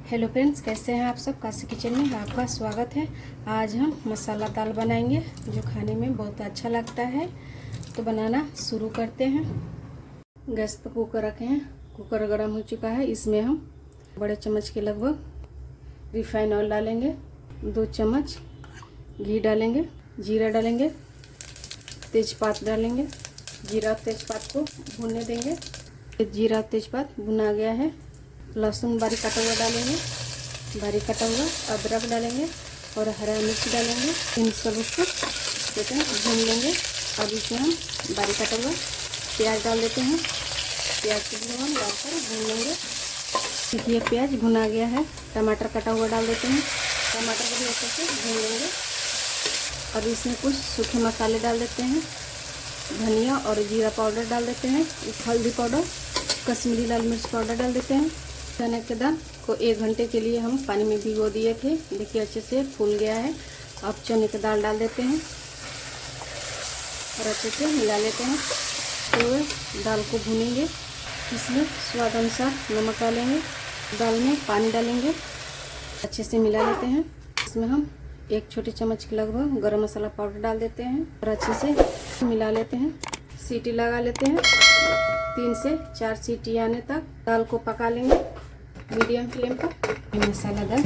Hello friends, कैसे हैं आप सब। काशी किचन में आपका स्वागत है। आज हम मसाला दाल बनाएंगे जो खाने में बहुत अच्छा लगता है। तो बनाना शुरू करते हैं। गैस पर कुकर रखे हैं। कुकर गर्म हो चुका है। इसमें हम बड़े चम्मच के लगभग रिफाइन ऑयल डालेंगे। 2 चम्मच घी डालेंगे। जीरा डालेंगे। तेज़पात डालेंगे। जीरा तेज़पात को भूनने देंगे। जीरा तेज़पात भुना गया है। लहसुन बारीक कटा हुआ डालेंगे। बारीक कटा हुआ अदरक डालेंगे और हरा मिर्च डालेंगे। इन सब को भून लेंगे। अब इसमें हम बारीक कटा हुआ प्याज डाल देते हैं। प्याज को हम डालकर भून लेंगे। देखिए प्याज भुना गया है। टमाटर कटा हुआ डाल देते हैं। टमाटर को भी अच्छे से भून लेंगे। अब इसमें कुछ सूखे मसाले डाल देते हैं। धनिया और जीरा पाउडर डाल देते हैं। हल्दी पाउडर, कश्मीरी लाल मिर्च पाउडर डाल देते हैं। चने के दाल को 1 घंटे के लिए हम पानी में भिगो दिए थे। देखिए अच्छे से फूल गया है। अब चने की दाल डाल देते हैं और अच्छे से मिला लेते हैं। तो दाल को भूनेंगे। इसमें स्वाद अनुसार नमक डालेंगे। दाल में पानी डालेंगे। अच्छे से मिला लेते हैं। इसमें हम 1 छोटी चम्मच के लगभग गरम मसाला पाउडर डाल देते हैं और अच्छे से मिला लेते हैं। सीटी लगा लेते हैं। 3 से 4 सीटी आने तक दाल को पका लेंगे मीडियम फ्लेम पर। मसाला दाल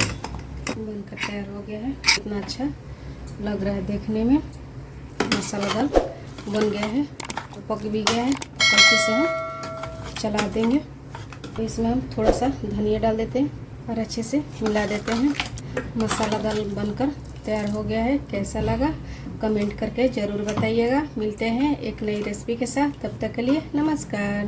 बनकर तैयार हो गया है। इतना अच्छा लग रहा है देखने में। मसाला दाल बन गया है, तो पक भी गया है। अच्छे से हम चला देंगे। तो इसमें हम थोड़ा सा धनिया डाल देते हैं और अच्छे से मिला देते हैं। मसाला दाल बनकर तैयार हो गया है। कैसा लगा कमेंट करके ज़रूर बताइएगा। मिलते हैं एक नई रेसिपी के साथ। तब तक के लिए नमस्कार।